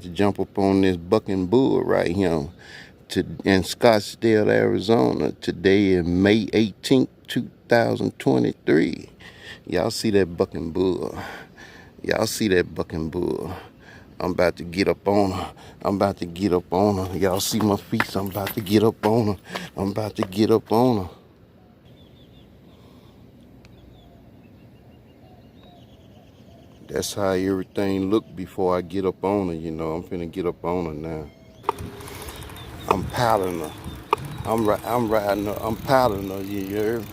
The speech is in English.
to jump up on this bucking bull right here in Scottsdale, Arizona. Today is May 18th, 2023. Y'all see that bucking bull? Y'all see that bucking bull? I'm about to get up on her. I'm about to get up on her. Y'all see my feet? I'm about to get up on her. I'm about to get up on her. That's how everything looked before I get up on her, you know. I'm finna get up on her now. I'm piling her. I'm riding her. I'm piling her, you heard?